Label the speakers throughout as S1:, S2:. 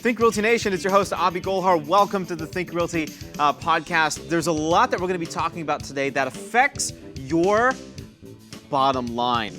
S1: Think Realty Nation, it's your host, Abhi Golhar. Welcome to the Think Realty podcast. There's a lot that we're going to be talking about today that affects your bottom line.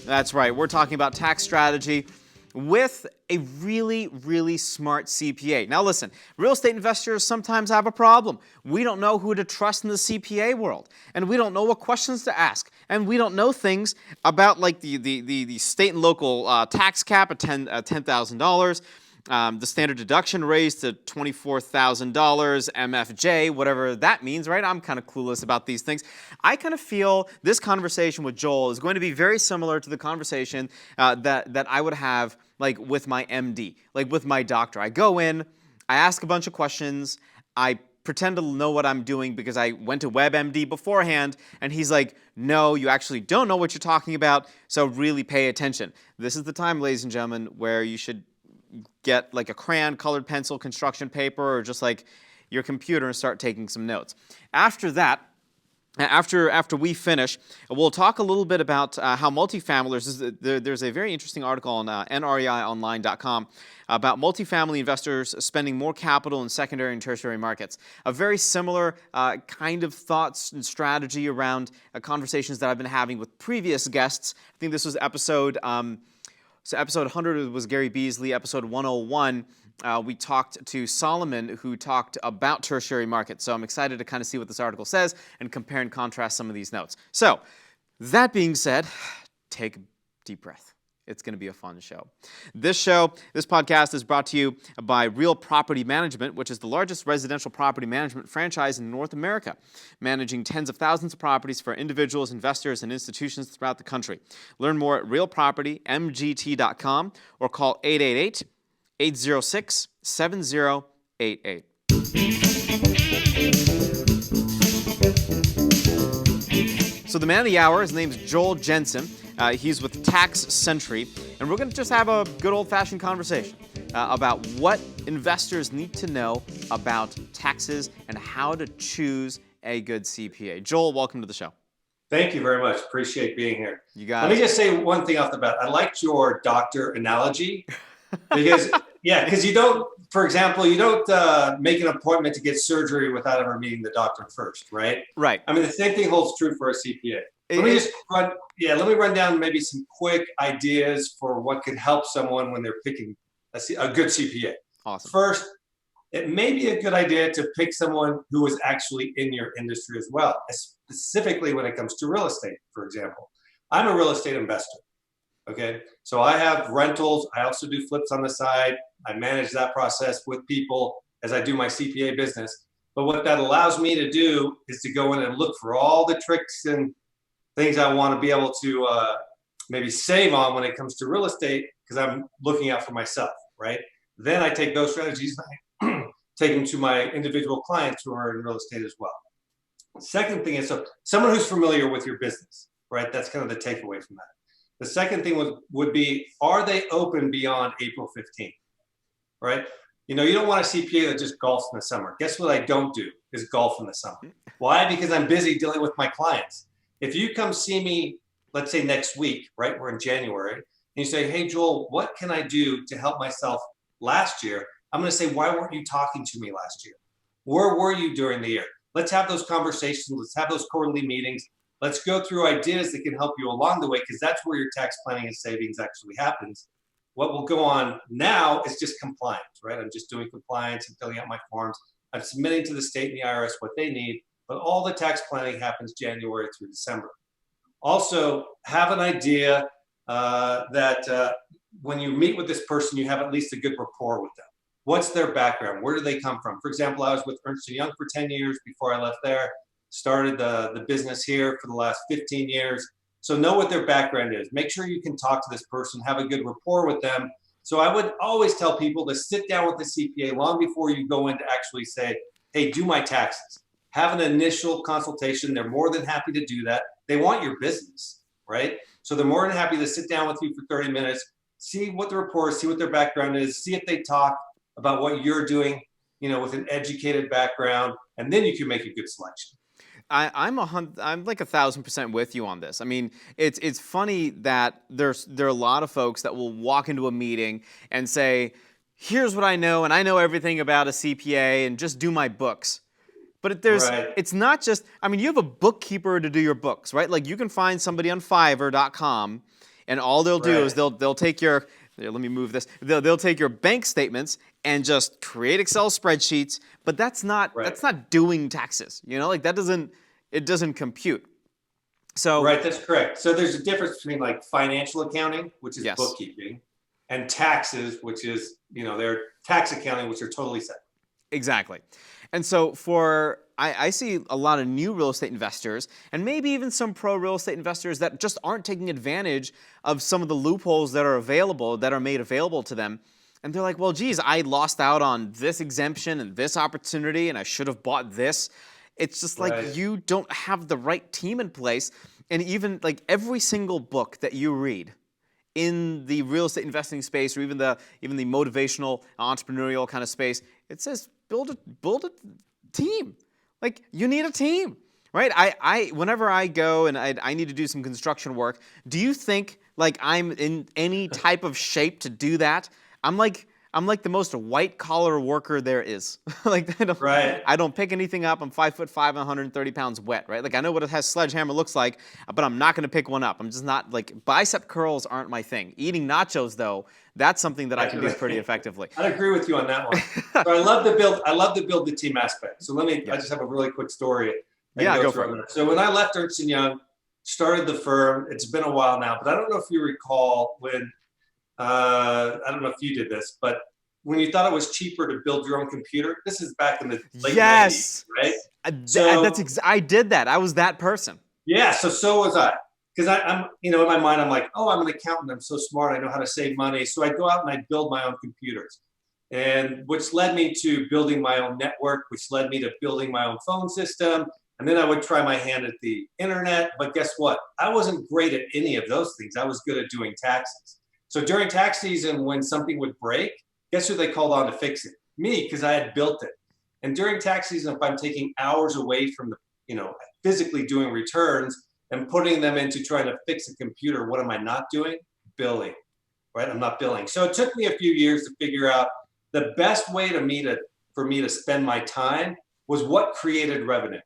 S1: That's right, we're talking about tax strategy with a really, really smart CPA. Now listen, real estate investors sometimes have a problem. We don't know who to trust in the CPA world, and we don't know what questions to ask, and we don't know things about like the state and local tax cap at $10,000. The standard deduction raised to $24,000, MFJ, whatever that means, right? I'm kind of clueless about these things. I kind of feel this conversation with Joel is going to be very similar to the conversation that I would have like with my MD, like with my doctor. I go in, I ask a bunch of questions, I pretend to know what I'm doing because I went to WebMD beforehand, and he's like, no, you actually don't know what you're talking about, so really pay attention. This is the time, ladies and gentlemen, where you should get like a crayon, colored pencil, construction paper, or just like your computer and start taking some notes. After that, after we finish, we'll talk a little bit about how multifamily, there's a very interesting article on nreionline.com about multifamily investors spending more capital in secondary and tertiary markets. A very similar kind of thoughts and strategy around conversations that I've been having with previous guests. I think this was episode 100 was Gary Beasley. Episode 101, we talked to Solomon, who talked about tertiary markets. So I'm excited to kind of see what this article says and compare and contrast some of these notes. So that being said, take a deep breath. It's going to be a fun show. This podcast is brought to you by Real Property Management, which is the largest residential property management franchise in North America, managing tens of thousands of properties for individuals, investors, and institutions throughout the country. Learn more at realpropertymgt.com or call 888-806-7088. So the man of the hour, his name's Joel Jensen. He's with Tax Sentry, and we're going to just have a good old-fashioned conversation about what investors need to know about taxes and how to choose a good CPA. Joel, welcome to the show.
S2: Thank you very much. Appreciate being here.
S1: You got
S2: Let me just say one thing off the bat. I liked your doctor analogy because, because you don't, for example, you don't make an appointment to get surgery without ever meeting the doctor first, right?
S1: Right.
S2: I mean, the same thing holds true for a CPA. Let me run down maybe some quick ideas for what could help someone when they're picking a good CPA.
S1: Awesome.
S2: First, it may be a good idea to pick someone who is actually in your industry as well, specifically when it comes to real estate, for example. I'm a real estate investor, okay? So I have rentals. I also do flips on the side. I manage that process with people as I do my CPA business. But what that allows me to do is to go in and look for all the tricks and things I want to be able to maybe save on when it comes to real estate because I'm looking out for myself, right? Then I take those strategies and I take them to my individual clients who are in real estate as well. Second thing is, so someone who's familiar with your business, right? That's kind of the takeaway from that. The second thing would be, are they open beyond April 15th, right? You know, you don't want a CPA that just golfs in the summer. Guess what I don't do is golf in the summer. Why? Because I'm busy dealing with my clients. If you come see me, let's say next week, right? We're in January, and you say, hey, Joel, what can I do to help myself last year? I'm going to say, why weren't you talking to me last year? Where were you during the year? Let's have those conversations. Let's have those quarterly meetings. Let's go through ideas that can help you along the way, because that's where your tax planning and savings actually happens. What will go on now is just compliance, right? I'm just doing compliance and filling out my forms. I'm submitting to the state and the IRS what they need. But all the tax planning happens January through December. Also, have an idea that when you meet with this person, you have at least a good rapport with them. What's their background? Where do they come from? For example, I was with Ernst & Young for 10 years before I left there, started the business here for the last 15 years. So know what their background is. Make sure you can talk to this person, have a good rapport with them. So I would always tell people to sit down with the CPA long before you go in to actually say, hey, do my taxes. Have an initial consultation. They're more than happy to do that. They want your business, right? So they're more than happy to sit down with you for 30 minutes, see what the rapport is, see what their background is, see if they talk about what you're doing, you know, with an educated background, and then you can make a good selection.
S1: I'm like 1,000% with you on this. I mean, it's funny that there are a lot of folks that will walk into a meeting and say, here's what I know, and I know everything about a CPA, and just do my books. But
S2: Right.
S1: it's not just, I mean, you have a bookkeeper to do your books, right? Like you can find somebody on Fiverr.com, and all they'll do is
S2: Right.
S1: they'll take your, here, let me move this. They'll take your bank statements and just create Excel spreadsheets, but
S2: Right.
S1: that's not doing taxes. You know, like it doesn't compute. So,
S2: Right. That's correct. So there's a difference between like financial accounting, which is
S1: yes.
S2: bookkeeping, and taxes, which is, their tax accounting, which are totally separate.
S1: Exactly. And so I see a lot of new real estate investors and maybe even some pro real estate investors that just aren't taking advantage of some of the loopholes that are available, that are made available to them. And they're like, well, geez, I lost out on this exemption and this opportunity and I should have bought this. It's just like
S2: Right.
S1: you don't have the right team in place. And even like every single book that you read in the real estate investing space, or even the motivational entrepreneurial kind of space, it says build a team. Like you need a team, right? I whenever I go and I need to do some construction work, do you think like I'm in any type of shape to do that? I'm like the most white collar worker there is. Like
S2: Right.
S1: I don't pick anything up. I'm 5'5" and 130 pounds wet, right? Like I know what a sledgehammer looks like, but I'm not going to pick one up. I'm just not like bicep curls aren't my thing. Eating nachos though, that's something that I can do pretty effectively.
S2: I'd agree with you on that one. So I love to build the team aspect. So I
S1: Yeah.
S2: just have a really quick story I can
S1: Yeah,
S2: go
S1: go for
S2: through
S1: it.
S2: on that. So when I left Ernst & Young, started the firm, it's been a while now, but I don't know if you recall when, I don't know if you did this, but when you thought it was cheaper to build your own computer, this is back in the late 90s,
S1: Yes.
S2: right? So
S1: I did that. I was that person.
S2: yeah, so was I. Because I'm, in my mind, I'm like, oh, I'm an accountant. I'm so smart. I know how to save money. So I'd go out and I'd build my own computers. And which led me to building my own network, which led me to building my own phone system. And then I would try my hand at the internet. But guess what? I wasn't great at any of those things. I was good at doing taxes. So during tax season, when something would break, guess who they called on to fix it? Me, because I had built it. And during tax season, if I'm taking hours away from physically doing returns and putting them into trying to fix a computer, what am I not doing? Billing, right? I'm not billing. So it took me a few years to figure out the best way for me to spend my time was what created revenue,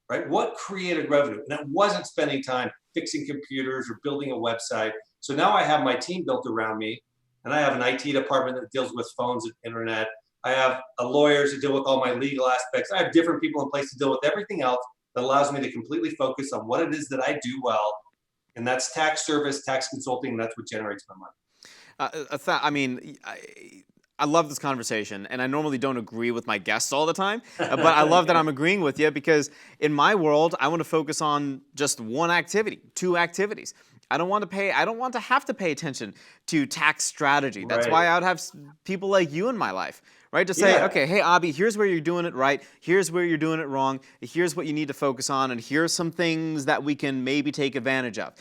S2: right? What created revenue? And it wasn't spending time fixing computers or building a website. So now I have my team built around me, and I have an IT department that deals with phones and internet. I have lawyers who deal with all my legal aspects. I have different people in place to deal with everything else that allows me to completely focus on what it is that I do well. And that's tax service, tax consulting, and that's what generates my money.
S1: I mean, I love this conversation, and I normally don't agree with my guests all the time, but I love that I'm agreeing with you because in my world, I want to focus on just one activity, two activities. I don't want to have to pay attention to tax strategy. That's
S2: Right.
S1: why I would have people like you in my life, right? To say,
S2: Yeah.
S1: okay, hey, Abhi, here's where you're doing it right. Here's where you're doing it wrong. Here's what you need to focus on, and here's some things that we can maybe take advantage of.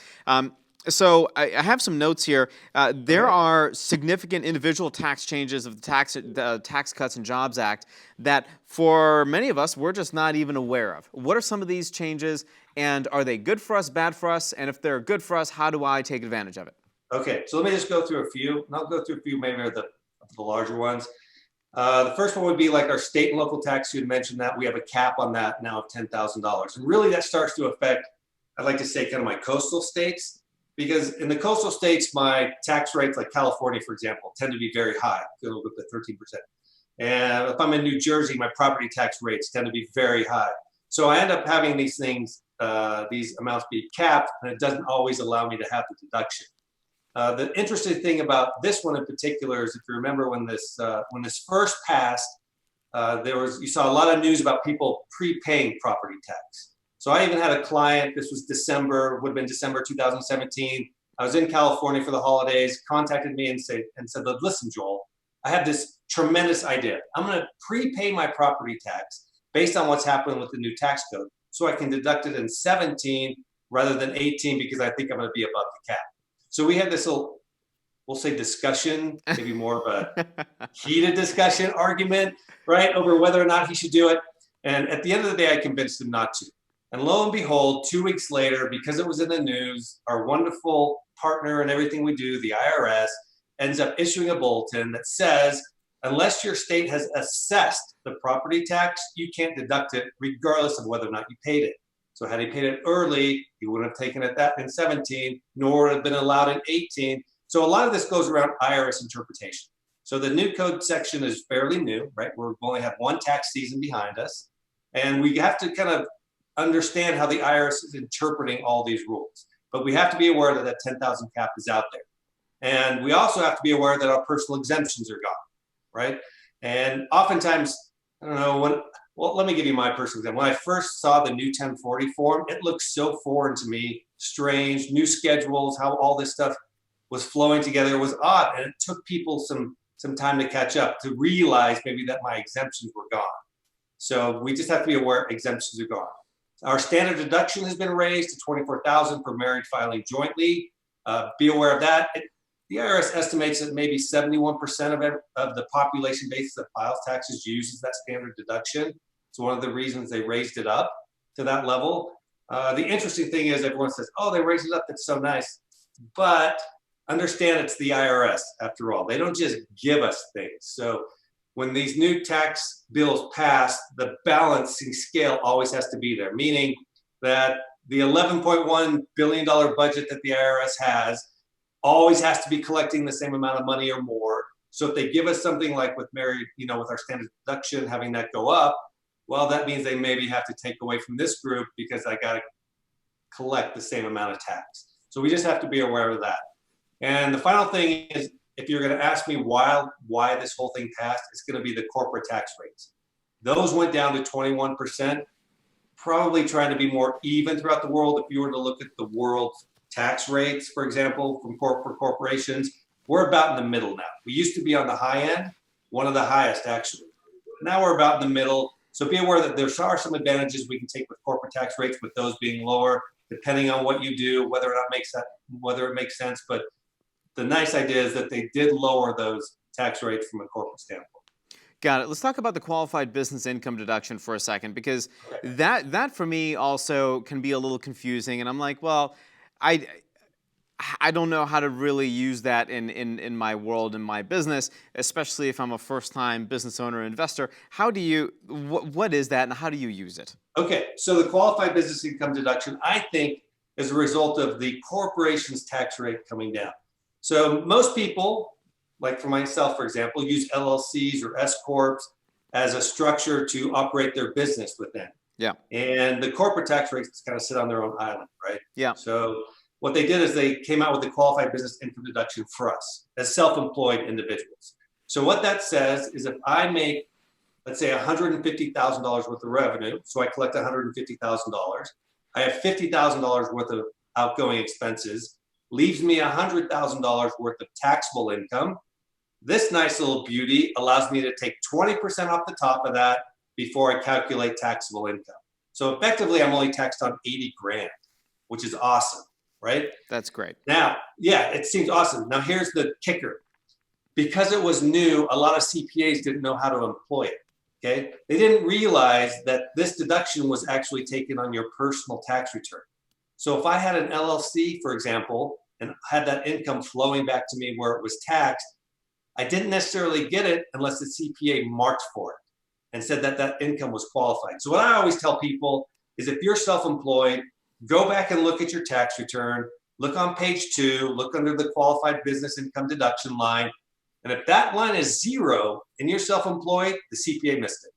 S1: So I have some notes here. There
S2: Okay.
S1: are significant individual tax changes of the Tax Cuts and Jobs Act that, for many of us, we're just not even aware of. What are some of these changes, and are they good for us, bad for us? And if they're good for us, how do I take advantage of it?
S2: Okay. So let me just go through a few, and I'll go through a few maybe of the larger ones. The first one would be like our state and local tax. You had mentioned that we have a cap on that now of $10,000. And really that starts to affect, I'd like to say, kind of my coastal states. Because in the coastal states, my tax rates, like California, for example, tend to be very high, go up to 13%. And if I'm in New Jersey, my property tax rates tend to be very high. So I end up having these things, these amounts be capped, and it doesn't always allow me to have the deduction. The interesting thing about this one in particular is, if you remember when this first passed, you saw a lot of news about people prepaying property tax. So I even had a client, this was would have been December 2017. I was in California for the holidays, contacted me and said, listen, Joel, I have this tremendous idea. I'm going to prepay my property tax based on what's happening with the new tax code, so I can deduct it in 17 rather than 18 because I think I'm going to be above the cap. So we had this little, we'll say discussion, maybe more of a heated discussion, argument, right, over whether or not he should do it. And at the end of the day, I convinced him not to. And lo and behold, 2 weeks later, because it was in the news, our wonderful partner and everything we do, the IRS, ends up issuing a bulletin that says, unless your state has assessed the property tax, you can't deduct it regardless of whether or not you paid it. So had he paid it early, he wouldn't have taken it that in 17, nor would have been allowed in 18. So a lot of this goes around IRS interpretation. So the new code section is fairly new, right? We've only had one tax season behind us. And we have to kind of understand how the IRS is interpreting all these rules. But we have to be aware that that 10,000 cap is out there. And we also have to be aware that our personal exemptions are gone, right? And oftentimes, I don't know, well, let me give you my personal example. When I first saw the new 1040 form, it looked so foreign to me, strange, new schedules, how all this stuff was flowing together was odd. And it took people some time to catch up, to realize maybe that my exemptions were gone. So we just have to be aware exemptions are gone. Our standard deduction has been raised to $24,000 for married filing jointly. Be aware of that. The IRS estimates that maybe 71% of the population base that files taxes uses that standard deduction. It's one of the reasons they raised it up to that level. The interesting thing is everyone says, oh, they raised it up, that's so nice. But understand it's the IRS after all. They don't just give us things. So when these new tax bills pass, the balancing scale always has to be there, meaning that the $11.1 billion budget that the IRS has always has to be collecting the same amount of money or more. So if they give us something like with married, with our standard deduction, having that go up, well, that means they maybe have to take away from this group because I got to collect the same amount of tax. So we just have to be aware of that. And the final thing is, if you're going to ask me why this whole thing passed, it's going to be the corporate tax rates. Those went down to 21%, probably trying to be more even throughout the world. If you were to look at the world tax rates, for example, for corporations, we're about in the middle now. We used to be on the high end, one of the highest actually. Now we're about in the middle. So be aware that there are some advantages we can take with corporate tax rates, with those being lower, depending on what you do, whether it makes sense. But the nice idea is that they did lower those tax rates from a corporate standpoint.
S1: Got it. Let's talk about the qualified business income deduction for a second, because that for me also can be a little confusing. And I'm like, well, I don't know how to really use that in my world, in my business, especially if I'm a first-time business owner or investor. What is that and how do you use it?
S2: Okay, so the qualified business income deduction, I think, is a result of the corporation's tax rate coming down. So most people, like for myself, for example, use LLCs or S Corps as a structure to operate their business within.
S1: Yeah.
S2: And the corporate tax rates kind of sit on their own island, right?
S1: Yeah.
S2: So what they did is they came out with the qualified business income deduction for us as self-employed individuals. So what that says is if I make, let's say, $150,000 worth of revenue, so I collect $150,000, I have $50,000 worth of outgoing expenses, leaves me $100,000 worth of taxable income. This nice little beauty allows me to take 20% off the top of that before I calculate taxable income. So effectively, I'm only taxed on 80 grand, which is awesome, right?
S1: That's great.
S2: Now, yeah, it seems awesome. Now, here's the kicker. Because it was new, a lot of CPAs didn't know how to employ it, okay? They didn't realize that this deduction was actually taken on your personal tax return. So if I had an LLC, for example, and had that income flowing back to me where it was taxed, I didn't necessarily get it unless the CPA marked for it and said that that income was qualified. So what I always tell people is if you're self-employed, go back and look at your tax return, look on page 2, look under the qualified business income deduction line. And if that line is 0 and you're self-employed, the CPA missed it.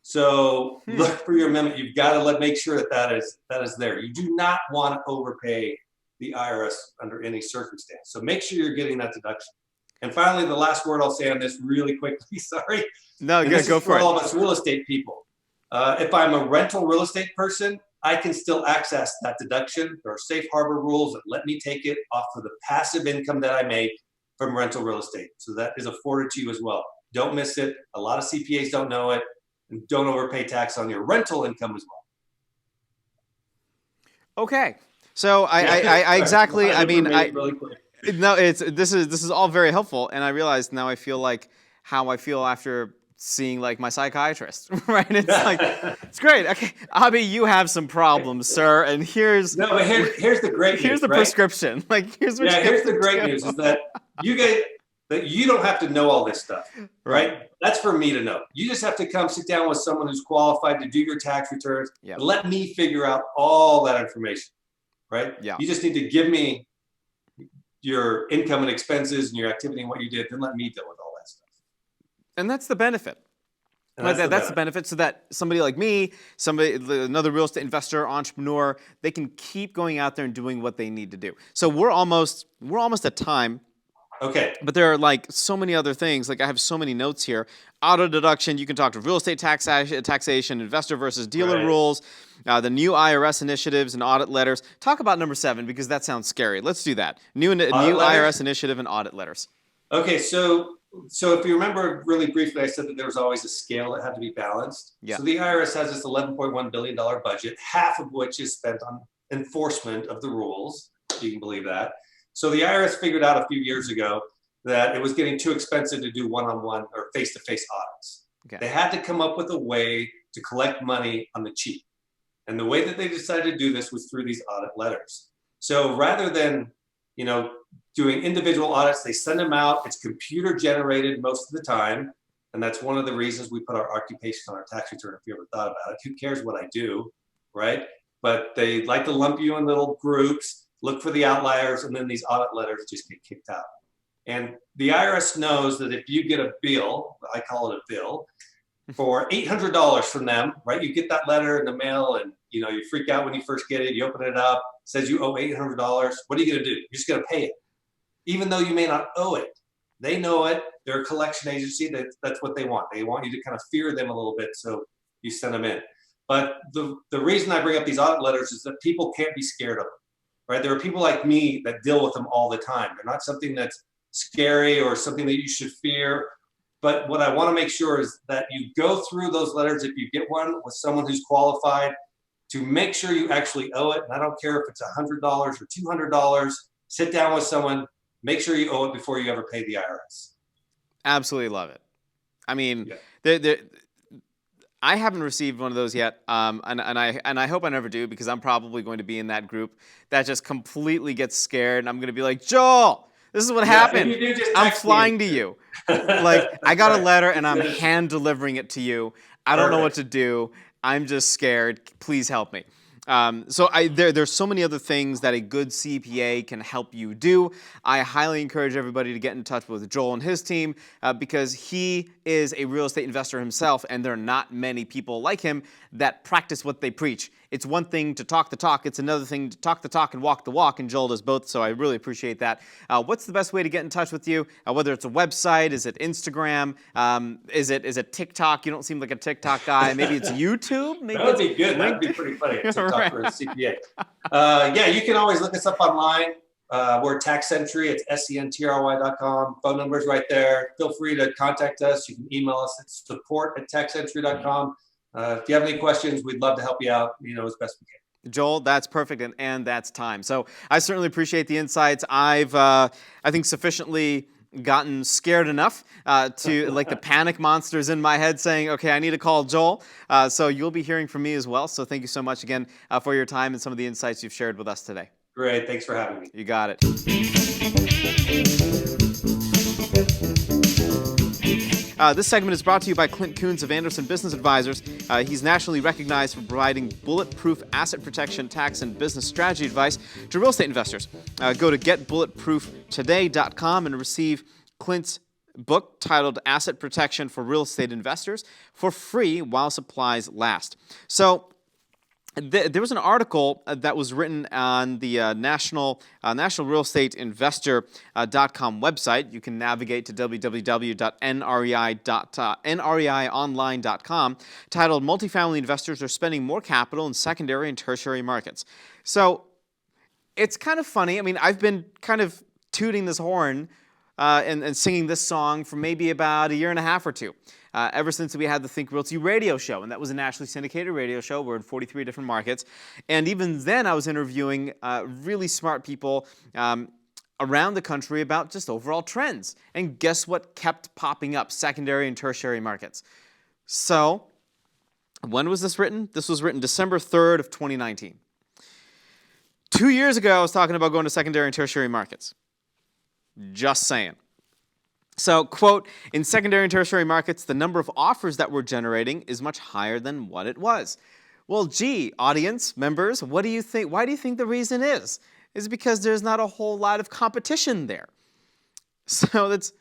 S2: So look for your amendment. You've got to make sure that is there. You do not want to overpay the IRS under any circumstance. So make sure you're getting that deduction. And finally, the last word I'll say on this really quickly, sorry.
S1: No, go for it.
S2: All of us real estate people. If I'm a rental real estate person, I can still access that deduction. There are safe harbor rules that let me take it off of the passive income that I make from rental real estate. So that is afforded to you as well. Don't miss it. A lot of CPAs don't know it. And don't overpay tax on your rental income as well.
S1: Okay. So I exactly, I mean,
S2: really quick.
S1: No, this is all very helpful, and I realize now I feel like how I feel after seeing like my psychiatrist, right? It's like, it's great. Okay, Abhi, you have some problems, sir, and here's
S2: here's the great news.
S1: Here's the prescription. Like, here's what you
S2: here's
S1: have
S2: the
S1: to
S2: great
S1: do.
S2: news is that you don't have to know all this stuff, right? That's for me to know. You just have to come sit down with someone who's qualified to do your tax returns and let me figure out all that information, right?
S1: Yeah.
S2: You just need to give me your income and expenses and your activity and what you did, then let me deal with all that stuff.
S1: And that's the benefit. That's the benefit, so that somebody like me, another real estate investor, entrepreneur, they can keep going out there and doing what they need to do. So we're almost at time.
S2: Okay.
S1: But there are like so many other things. Like I have so many notes here. Auto deduction. You can talk to real estate taxation, investor versus dealer rules, the new IRS initiatives and audit letters. Talk about number 7 because that sounds scary. Let's do that. New IRS initiative and audit letters.
S2: Okay, so if you remember really briefly, I said that there was always a scale that had to be balanced.
S1: Yeah.
S2: So the IRS has this $11.1 billion budget, half of which is spent on enforcement of the rules. If you can believe that. So the IRS figured out a few years ago that it was getting too expensive to do one-on-one or face-to-face audits. Okay. They had to come up with a way to collect money on the cheap. And the way that they decided to do this was through these audit letters. So rather than, doing individual audits, they send them out. It's computer generated most of the time. And that's one of the reasons we put our occupation on our tax return, if you ever thought about it. Who cares what I do, right? But they like to lump you in little groups, look for the outliers, and then these audit letters just get kicked out. And the IRS knows that if you get a bill, I call it a bill, for $800 from them, right? You get that letter in the mail and you freak out when you first get it, you open it up, says you owe $800. What are you gonna do? You're just gonna pay it. Even though you may not owe it. They know it, they're a collection agency, that's what they want. They want you to kind of fear them a little bit, so you send them in. But the reason I bring up these audit letters is that people can't be scared of them, right? There are people like me that deal with them all the time. They're not something that's scary or something that you should fear. But what I want to make sure is that you go through those letters, if you get one, with someone who's qualified to make sure you actually owe it. And I don't care if it's $100 or $200, sit down with someone, make sure you owe it before you ever pay the IRS.
S1: Absolutely love it. I mean, I haven't received one of those yet, and I hope I never do because I'm probably going to be in that group that just completely gets scared, and I'm going to be like, Joel, this is what happened. I'm flying to you. Like, I got a letter, and I'm hand delivering it to you. I don't know what to do. I'm just scared. Please help me. There's so many other things that a good CPA can help you do. I highly encourage everybody to get in touch with Joel and his team because he is a real estate investor himself, and there are not many people like him that practice what they preach. It's one thing to talk the talk. It's another thing to talk the talk and walk the walk, and Joel does both, so I really appreciate that. What's the best way to get in touch with you? Whether it's a website, is it Instagram, is it TikTok? You don't seem like a TikTok guy. Maybe it's YouTube? Maybe
S2: that would be good. That would be pretty funny, TikTok for a CPA. You can always look us up online. We're Tax Sentry. It's SENTRY.com. Phone number's right there. Feel free to contact us. You can email us at support@taxsentry.com. If you have any questions, we'd love to help you out, as best we can.
S1: Joel, that's perfect, and that's time. So I certainly appreciate the insights. I've, I think, sufficiently gotten scared enough to, like the panic monsters in my head saying, okay, I need to call Joel. So you'll be hearing from me as well. So thank you so much again for your time and some of the insights you've shared with us today.
S2: Great. Thanks for having me.
S1: You got it. This segment is brought to you by Clint Koontz of Anderson Business Advisors. He's nationally recognized for providing bulletproof asset protection, tax, and business strategy advice to real estate investors. Go to getbulletprooftoday.com and receive Clint's book titled Asset Protection for Real Estate Investors for free while supplies last. So, there was an article that was written on the National Real Estate Investor.com website. You can navigate to www.nreionline.com, titled Multifamily Investors Are Spending More Capital in Secondary and Tertiary Markets. So it's kind of funny. I mean, I've been kind of tooting this horn and singing this song for maybe about a year and a half or two. Ever since we had the Think Realty radio show, and that was a nationally syndicated radio show. We're in 43 different markets. And even then, I was interviewing really smart people around the country about just overall trends. And guess what kept popping up? Secondary and tertiary markets. So, when was this written? This was written December 3rd of 2019. 2 years ago, I was talking about going to secondary and tertiary markets. Just saying. So, quote, in secondary and tertiary markets, the number of offers that we're generating is much higher than what it was. Well, gee, audience members, what do you think? Why do you think the reason is? Is it because there's not a whole lot of competition there? So that's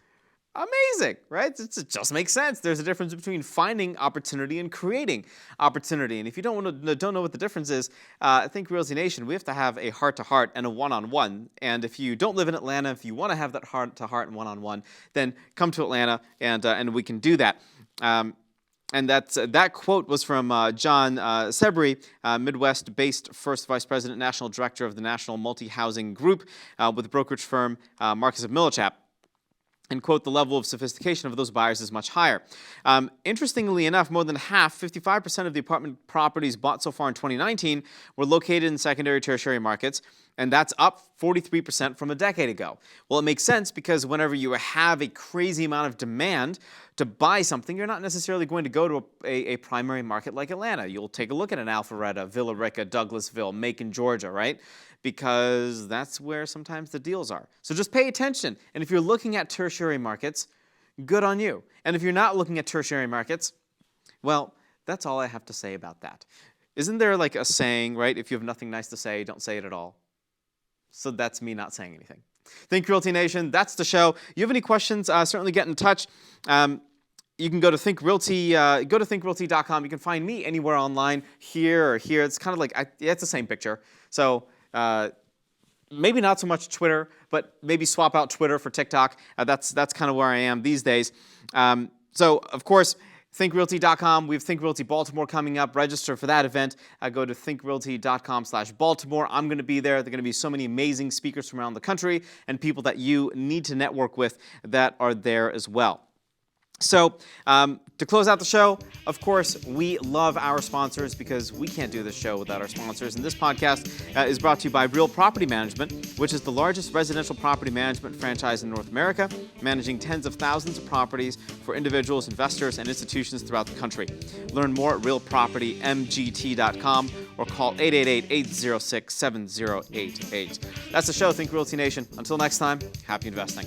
S1: amazing, right? It just makes sense. There's a difference between finding opportunity and creating opportunity. And if you don't know what the difference is, I think Realty Nation, we have to have a heart-to-heart and a one-on-one. And if you don't live in Atlanta, if you want to have that heart-to-heart and one-on-one, then come to Atlanta and we can do that. And that quote was from John Sebry, Midwest-based first vice president, national director of the National Multi-Housing Group with the brokerage firm Marcus of Millichap. And quote, the level of sophistication of those buyers is much higher. Interestingly enough, more than half, 55% of the apartment properties bought so far in 2019 were located in secondary, tertiary markets, and that's up 43% from a decade ago. Well, it makes sense because whenever you have a crazy amount of demand to buy something, you're not necessarily going to go to a primary market like Atlanta. You'll take a look at an Alpharetta, Villa Rica, Douglasville, Macon, Georgia, right? Because that's where sometimes the deals are. So just pay attention. And if you're looking at tertiary markets, good on you. And if you're not looking at tertiary markets, well, that's all I have to say about that. Isn't there like a saying, right? If you have nothing nice to say, don't say it at all. So that's me not saying anything. Think Realty Nation, that's the show. You have any questions, certainly get in touch. You can go to thinkrealty.com. You can find me anywhere online, here or here. It's kind of like, it's the same picture. So maybe not so much Twitter, but maybe swap out Twitter for TikTok. That's kind of where I am these days. So, of course, thinkrealty.com. We have Think Realty Baltimore coming up. Register for that event. Go to thinkrealty.com/Baltimore. I'm going to be there. There are going to be so many amazing speakers from around the country and people that you need to network with that are there as well. So, to close out the show, of course, we love our sponsors because we can't do this show without our sponsors. And this podcast is brought to you by Real Property Management, which is the largest residential property management franchise in North America, managing tens of thousands of properties for individuals, investors, and institutions throughout the country. Learn more at realpropertymgt.com or call 888-806-7088. That's the show, Think Realty Nation. Until next time, happy investing.